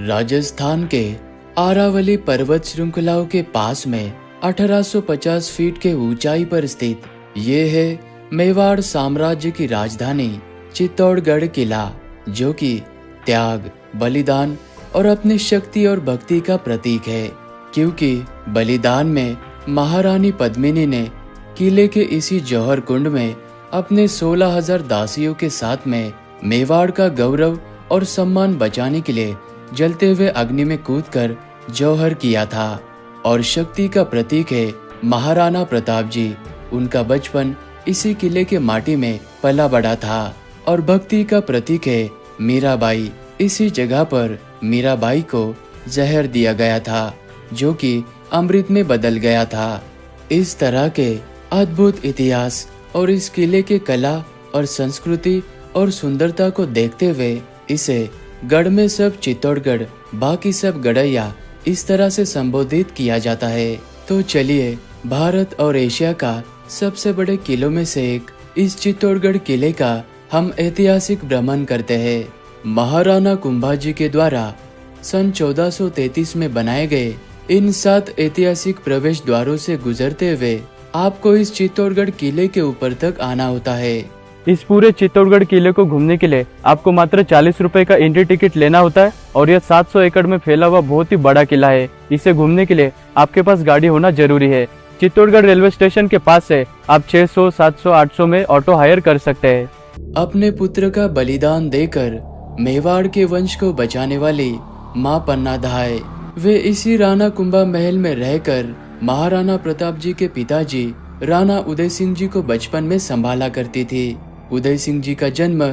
राजस्थान के अरावली पर्वत श्रृंखलाओं के पास में 1850 फीट के ऊंचाई पर स्थित ये है मेवाड़ साम्राज्य की राजधानी चित्तौड़गढ़ किला, जो कि त्याग, बलिदान और अपनी शक्ति और भक्ति का प्रतीक है। क्योंकि बलिदान में महारानी पद्मिनी ने किले के इसी जौहर कुंड में अपने 16,000 दासियों के साथ में मेवाड़ का गौरव और सम्मान बचाने के लिए जलते हुए अग्नि में कूदकर जौहर किया था। और शक्ति का प्रतीक है महाराणा प्रताप जी। उनका बचपन इसी किले के माटी में पला बड़ा था। और भक्ति का प्रतीक है मीराबाई। इसी जगह पर मीराबाई को जहर दिया गया था, जो कि अमृत में बदल गया था। इस तरह के अद्भुत इतिहास और इस किले के कला और संस्कृति और सुंदरता को देखते हुए इसे गढ़ में सब चित्तौड़गढ़, बाकी सब गढ़ैया इस तरह से संबोधित किया जाता है। तो चलिए भारत और एशिया का सबसे बड़े किलों में से एक इस चित्तौड़गढ़ किले का हम ऐतिहासिक भ्रमण करते हैं। महाराणा कुंभाजी के द्वारा सन 1433 में बनाए गए इन 7 ऐतिहासिक प्रवेश द्वारों से गुजरते हुए आपको इस चित्तौड़गढ़ किले के ऊपर तक आना होता है। इस पूरे चित्तौड़गढ़ किले को घूमने के लिए आपको मात्र 40 रुपए का एंट्री टिकट लेना होता है। और यह 700 एकड़ में फैला हुआ बहुत ही बड़ा किला है। इसे घूमने के लिए आपके पास गाड़ी होना जरूरी है। चित्तौड़गढ़ रेलवे स्टेशन के पास से आप 600, 700, 800 में ऑटो हायर कर सकते हैं। अपने पुत्र का बलिदान देकर मेवाड़ के वंश को बचाने वाली माँ पन्नाधाय, वे इसी राणा कुंभा महल में रहकर महाराणा प्रताप जी के पिताजी राणा उदय सिंह जी को बचपन में संभाला करती थी। उदय सिंह जी का जन्म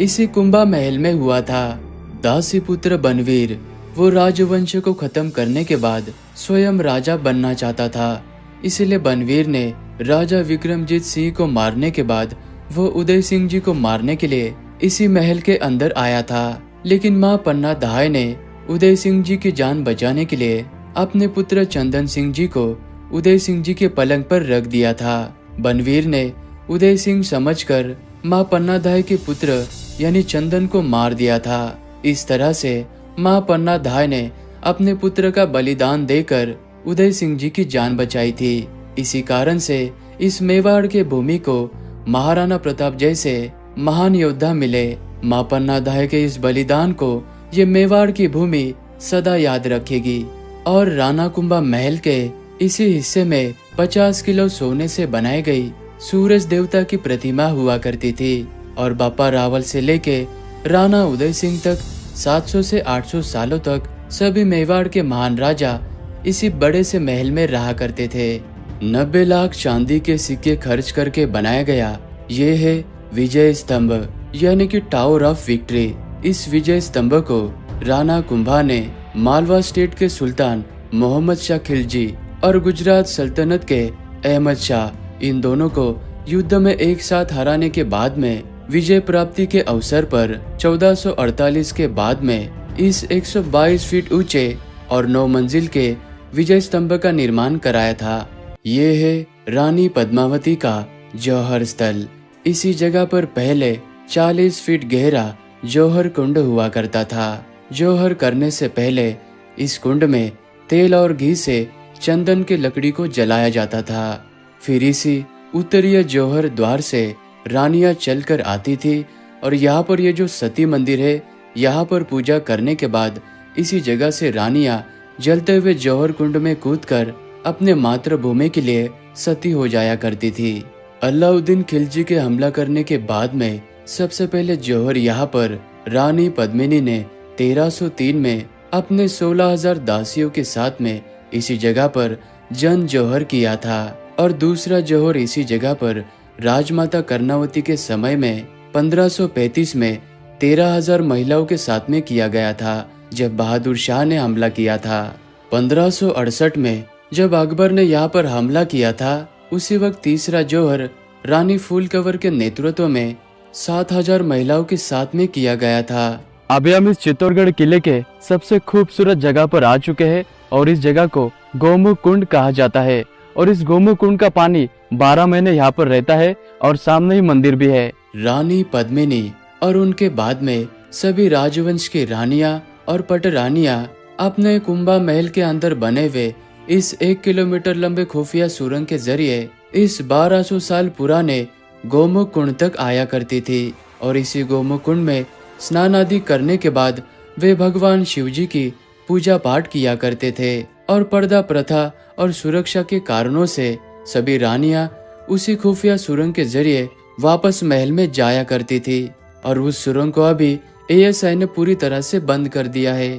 इसी कुंभा महल में हुआ था। दासी पुत्र बनवीर, वो राजवंश को खत्म करने के बाद स्वयं राजा बनना चाहता था। इसलिए बनवीर ने राजा विक्रमजीत सिंह को मारने के बाद वो उदय सिंह जी को मारने के लिए इसी महल के अंदर आया था। लेकिन माँ पन्नाधाय ने उदय सिंह जी की जान बचाने के लिए अपने पुत्र चंदन सिंह जी को उदय सिंह जी के पलंग पर रख दिया था। बनवीर ने उदय सिंह समझकर माँ पन्नाधाय के पुत्र यानी चंदन को मार दिया था। इस तरह से माँ पन्नाधाय ने अपने पुत्र का बलिदान देकर उदय सिंह जी की जान बचाई थी। इसी कारण से इस मेवाड़ के भूमि को महाराणा प्रताप जैसे महान योद्धा मिले। माँ पन्नाधाय के इस बलिदान को ये मेवाड़ की भूमि सदा याद रखेगी। और राणा कुंभा महल के इसी हिस्से में 50 किलो सोने से बनाई गई सूरज देवता की प्रतिमा हुआ करती थी। और बापा रावल से लेके राणा उदय सिंह तक 700 से 800 सालों तक सभी मेवाड़ के महान राजा इसी बड़े से महल में रहा करते थे। 90 लाख चांदी के सिक्के खर्च करके बनाया गया ये है विजय स्तंभ यानी कि टावर ऑफ विक्ट्री। इस विजय स्तंभ को राणा कुंभा ने मालवा स्टेट के सुल्तान मोहम्मद शाह खिलजी और गुजरात सल्तनत के अहमद शाह, इन दोनों को युद्ध में एक साथ हराने के बाद में विजय प्राप्ति के अवसर पर 1448 के बाद में इस 122 फीट ऊंचे और 9 मंजिल के विजय स्तंभ का निर्माण कराया था। ये है रानी पद्मावती का जौहर स्थल। इसी जगह पर पहले 40 फीट गहरा जौहर कुंड हुआ करता था। जौहर करने से पहले इस कुंड में तेल और घी से चंदन के लकड़ी को जलाया जाता था। फिर इसी उत्तरीय जौहर द्वार से रानियां चलकर आती थी और यहाँ पर ये जो सती मंदिर है, यहाँ पर पूजा करने के बाद इसी जगह से रानियां जलते हुए जौहर कुंड में कूदकर अपने मातृभूमि के लिए सती हो जाया करती थी। अलाउद्दीन खिलजी के हमला करने के बाद में सबसे पहले जौहर यहाँ पर रानी पद्मिनी ने 1303 में अपने 16,000 दासियों के साथ में इसी जगह पर जन जौहर किया था। और दूसरा जौहर इसी जगह पर राजमाता कर्णावती के समय में 1535 में 13,000 महिलाओं के साथ में किया गया था, जब बहादुर शाह ने हमला किया था। 1568 में जब अकबर ने यहाँ पर हमला किया था, उसी वक्त तीसरा जौहर रानी फूलकवर के नेतृत्व में 7,000 महिलाओं के साथ में किया गया था। अभी हम इस चित्तौड़गढ़ किले के सबसे खूबसूरत जगह पर आ चुके हैं और इस जगह को गोमुख कुंड कहा जाता है। और इस गोमुख कुंड का पानी 12 महीने यहाँ पर रहता है और सामने ही मंदिर भी है। रानी पद्मिनी और उनके बाद में सभी राजवंश की रानियां और पटरानियां अपने कुंभा महल के अंदर बने हुए इस 1 किलोमीटर लंबे खुफिया सुरंग के जरिए इस 1200 साल पुराने गोमुख कुंड तक आया करती थी और इसी गोमुख कुंड में स्नान आदि करने के बाद वे भगवान शिव जी की पूजा पाठ किया करते थे। और पर्दा प्रथा और सुरक्षा के कारणों से सभी रानियां उसी खुफिया सुरंग के जरिए वापस महल में जाया करती थी और उस सुरंग को अभी एएसआई ने पूरी तरह से बंद कर दिया है।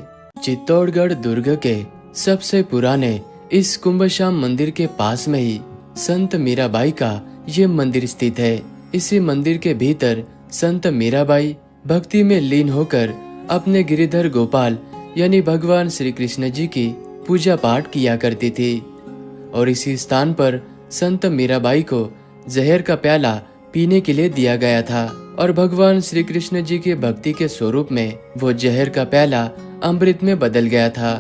चित्तौड़गढ़ दुर्ग के सबसे पुराने इस कुंभश्याम मंदिर के पास में ही संत मीराबाई का ये मंदिर स्थित है। इसी मंदिर के भीतर संत मीराबाई भक्ति में लीन होकर अपने गिरिधर गोपाल यानी भगवान श्री कृष्ण जी की पूजा पाठ किया करती थी और इसी स्थान पर संत मीराबाई को जहर का प्याला पीने के लिए दिया गया था और भगवान श्री कृष्ण जी के भक्ति के स्वरूप में वो जहर का प्याला अमृत में बदल गया था।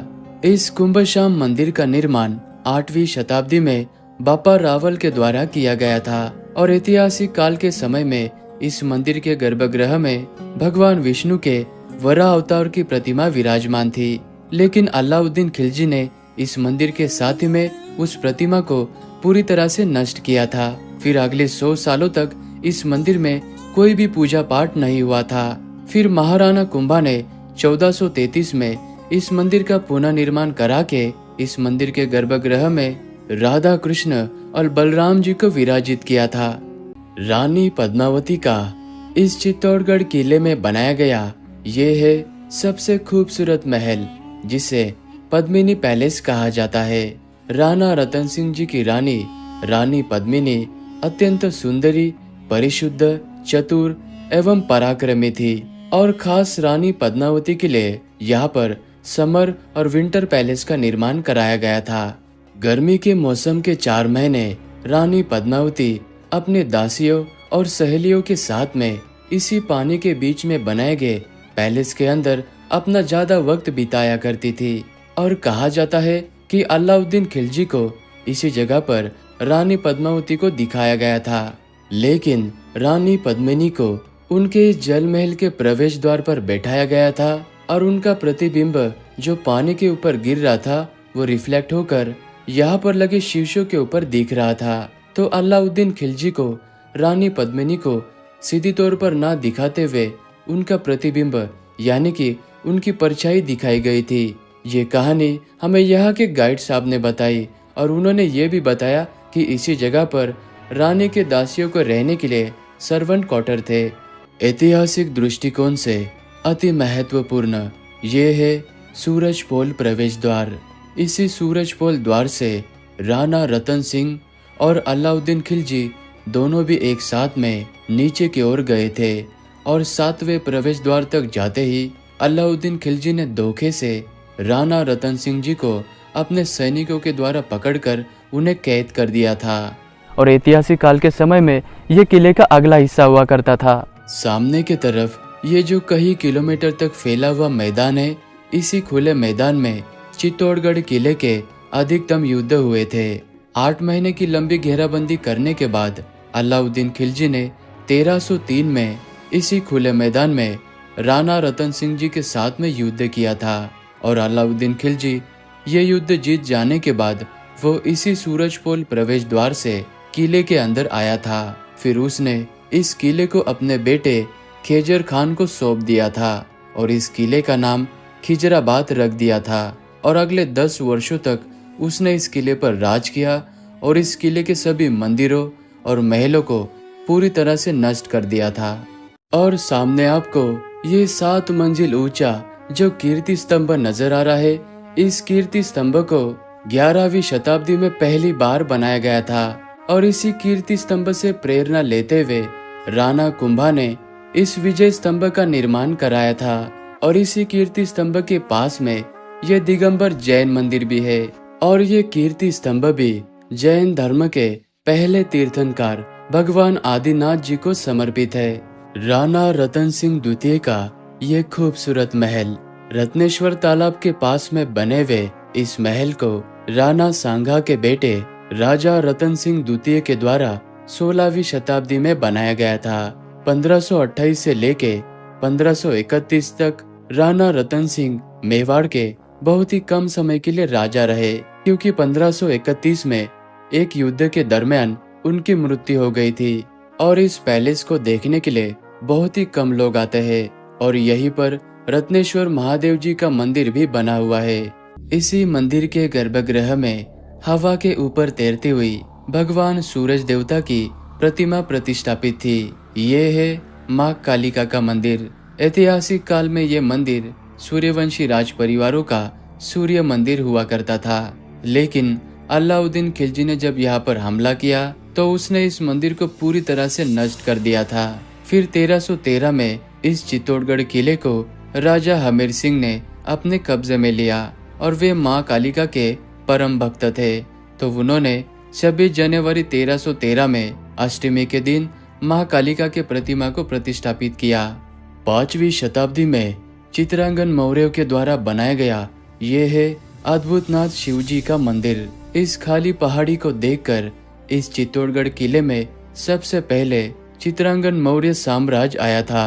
इस कुंभश्याम मंदिर का निर्माण 8वीं शताब्दी में बापा रावल के द्वारा किया गया था और ऐतिहासिक काल के समय में इस मंदिर के गर्भगृह में भगवान विष्णु के वराह अवतार की प्रतिमा विराजमान थी, लेकिन अलाउद्दीन खिलजी ने इस मंदिर के साथ ही में उस प्रतिमा को पूरी तरह से नष्ट किया था। फिर अगले 100 सालों तक इस मंदिर में कोई भी पूजा पाठ नहीं हुआ था। फिर महाराणा कुंभा ने 1433 में इस मंदिर का पुनः निर्माण करा के इस मंदिर के गर्भगृह में राधा कृष्ण और बलराम जी को विराजित किया था। रानी पद्मावती का इस चित्तौड़गढ़ किले में बनाया गया ये है सबसे खूबसूरत महल, जिसे पद्मिनी पैलेस कहा जाता है। राणा रतन सिंह जी की रानी रानी पद्मिनी अत्यंत सुंदरी, परिशुद्ध, चतुर एवं पराक्रमी थी और खास रानी पद्मावती के लिए यहाँ पर समर और विंटर पैलेस का निर्माण कराया गया था। गर्मी के मौसम के 4 महीने रानी पद्मावती अपने दासियों और सहेलियों के साथ में इसी पानी के बीच में बनाए गए पैलेस के अंदर अपना ज्यादा वक्त बिताया करती थी और कहा जाता है कि अलाउद्दीन खिलजी को इसी जगह पर रानी पद्मावती को दिखाया गया था, लेकिन रानी पद्मिनी को उनके इस जल महल के प्रवेश द्वार पर बैठाया गया था और उनका प्रतिबिंब जो पानी के ऊपर गिर रहा था वो रिफ्लेक्ट होकर यहाँ पर लगे शीशों के ऊपर दिख रहा था। तो अलाउद्दीन खिलजी को रानी पद्मिनी को सीधी तौर पर ना दिखाते हुए उनका प्रतिबिंब यानी कि उनकी परछाई दिखाई गई थी। ये कहानी हमें यहाँ के गाइड साहब ने बताई और उन्होंने ये भी बताया कि इसी जगह पर रानी के दासियों को रहने के लिए सर्वेंट क्वार्टर थे। ऐतिहासिक दृष्टिकोण से अति महत्वपूर्ण ये है सूरजपोल प्रवेश द्वार। इसी सूरजपोल द्वार से राणा रतन सिंह और अलाउद्दीन खिलजी दोनों भी एक साथ में नीचे की ओर गए थे और 7वें प्रवेश द्वार तक जाते ही अलाउद्दीन खिलजी ने धोखे से राणा रतन सिंह जी को अपने सैनिकों के द्वारा पकड़कर उन्हें कैद कर दिया था और ऐतिहासिक काल के समय में ये किले का अगला हिस्सा हुआ करता था। सामने की तरफ ये जो कई किलोमीटर तक फैला हुआ मैदान है, इसी खुले मैदान में चित्तौड़गढ़ किले के अधिकतम युद्ध हुए थे। 8 महीने की लंबी घेराबंदी करने के बाद अलाउद्दीन खिलजी ने 1303 में इसी खुले मैदान में राणा रतन सिंह जी के साथ में युद्ध किया था और अलाउद्दीन खिलजी ये युद्ध जीत जाने के बाद वो इसी सूरजपोल प्रवेश द्वार से किले के अंदर आया था। फिर उसने इस किले को अपने बेटे खेजर खान को सौंप दिया था और इस किले का नाम खिजराबाद रख दिया था और अगले 10 वर्षों तक उसने इस किले पर राज किया और इस किले के सभी मंदिरों और महलों को पूरी तरह से नष्ट कर दिया था। और सामने आपको ये 7 मंजिल ऊंचा जो कीर्ति स्तंभ नजर आ रहा है, इस कीर्ति स्तंभ को 11वीं शताब्दी में पहली बार बनाया गया था और इसी कीर्ति स्तंभ से प्रेरणा लेते हुए राणा कुंभा ने इस विजय स्तंभ का निर्माण कराया था और इसी कीर्ति स्तंभ के पास में ये दिगंबर जैन मंदिर भी है और ये कीर्ति स्तंभ भी जैन धर्म के पहले तीर्थंकर भगवान आदिनाथ जी को समर्पित है। राणा रतन सिंह द्वितीय का ये खूबसूरत महल रत्नेश्वर तालाब के पास में बने हुए इस महल को राणा सांगा के बेटे राजा रतन सिंह द्वितीय के द्वारा 16वीं शताब्दी में बनाया गया था। 1528 से लेके 1531 तक राणा रतन सिंह मेवाड़ के बहुत ही कम समय के लिए राजा रहे, क्योंकि 1531 में एक युद्ध के दरमियान उनकी मृत्यु हो गई थी। और इस पैलेस को देखने के लिए बहुत ही कम लोग आते हैं। और यहीं पर रत्नेश्वर महादेव जी का मंदिर भी बना हुआ है। इसी मंदिर के गर्भगृह में हवा के ऊपर तैरती हुई भगवान सूरज देवता की प्रतिमा प्रतिष्ठापित थी। ये है माँ कालिका का मंदिर। ऐतिहासिक काल में ये मंदिर सूर्यवंशी राज परिवारों का सूर्य मंदिर हुआ करता था, लेकिन अलाउद्दीन खिलजी ने जब यहाँ पर हमला किया तो उसने इस मंदिर को पूरी तरह से नष्ट कर दिया था। फिर 1313 में इस चित्तौड़गढ़ किले को राजा हमीर सिंह ने अपने कब्जे में लिया और वे माँ कालिका के परम भक्त थे, तो उन्होंने 26 जनवरी 1313 में अष्टमी के दिन माँ कालिका के प्रतिमा को प्रतिष्ठापित किया। 5वीं शताब्दी में चित्रांगन मौर्यों के द्वारा बनाया गया ये है अद्भुतनाथ शिवजी का मंदिर। इस खाली पहाड़ी को देखकर इस चित्तौड़गढ़ किले में सबसे पहले चित्रांगन मौर्य साम्राज्य आया था।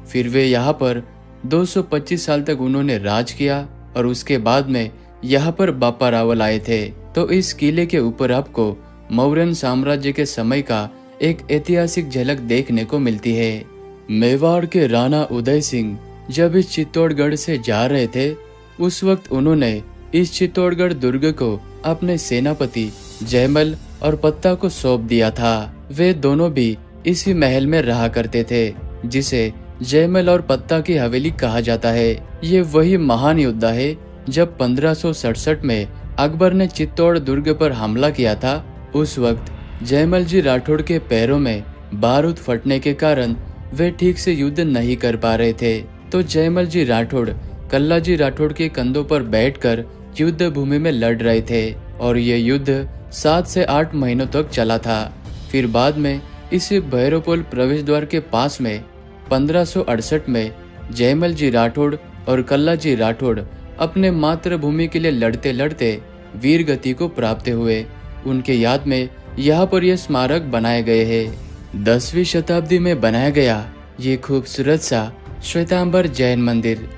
फिर वे यहाँ पर 225 साल तक उन्होंने राज किया और उसके बाद में यहाँ पर बापा रावल आए थे। तो इस किले के ऊपर आपको मौर्यन साम्राज्य के समय का एक ऐतिहासिक झलक देखने को मिलती है। मेवाड़ के राणा उदय सिंह जब इस चित्तौड़गढ़ से जा रहे थे, उस वक्त उन्होंने इस चित्तौड़गढ़ दुर्ग को अपने सेनापति जयमल और पत्ता को सौंप दिया था। वे दोनों भी इसी महल में रहा करते थे, जिसे जयमल और पत्ता की हवेली कहा जाता है। ये वही महान योद्धा है जब 1567 में अकबर ने चित्तौड़ दुर्ग पर हमला किया था। उस वक्त जयमल जी राठौड़ के पैरों में बारूद फटने के कारण वे ठीक से युद्ध नहीं कर पा रहे थे, तो जयमल जी राठौड़ कल्ला जी राठौड़ के कंधों पर बैठकर युद्ध भूमि में लड़ रहे थे और ये युद्ध 7 से 8 महीनों तक चला था। फिर बाद में इसी भैरवपोल प्रवेश द्वार के पास में 1568 में जयमल जी राठौड़ और कल्ला जी राठौड़ अपने मातृभूमि के लिए लड़ते लड़ते वीर गति को प्राप्त हुए। उनके याद में यहाँ पर यह स्मारक बनाए गए हैं। 10वीं शताब्दी में बनाया गया ये खूबसूरत सा श्वेतांबर जैन मंदिर।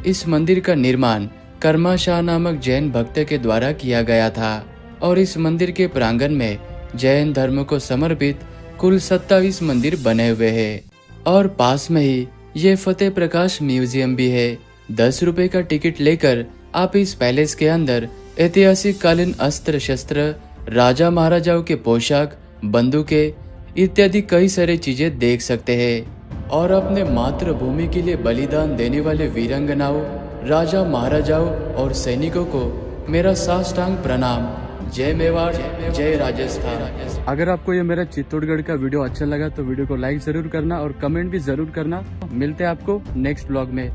इस मंदिर का निर्माण कर्मा शाह नामक जैन भक्त के द्वारा किया गया था और इस मंदिर के प्रांगण में जैन धर्म को समर्पित कुल 27 मंदिर बने हुए हैं। और पास में ही ये फतेह प्रकाश म्यूजियम भी है। 10 रुपए का टिकट लेकर आप इस पैलेस के अंदर ऐतिहासिक कालीन अस्त्र शस्त्र, राजा महाराजाओं के पोशाक, बंदूकें इत्यादि कई सारी चीजें देख सकते हैं। और अपने मातृभूमि के लिए बलिदान देने वाले वीरांगनाओं, राजा महाराजाओं और सैनिकों को मेरा साष्टांग प्रणाम। जय मेवाड़, जय राजस्थान। अगर आपको ये मेरा चित्तौड़गढ़ का वीडियो अच्छा लगा तो वीडियो को लाइक जरूर करना और कमेंट भी जरूर करना। मिलते हैं आपको नेक्स्ट ब्लॉग में।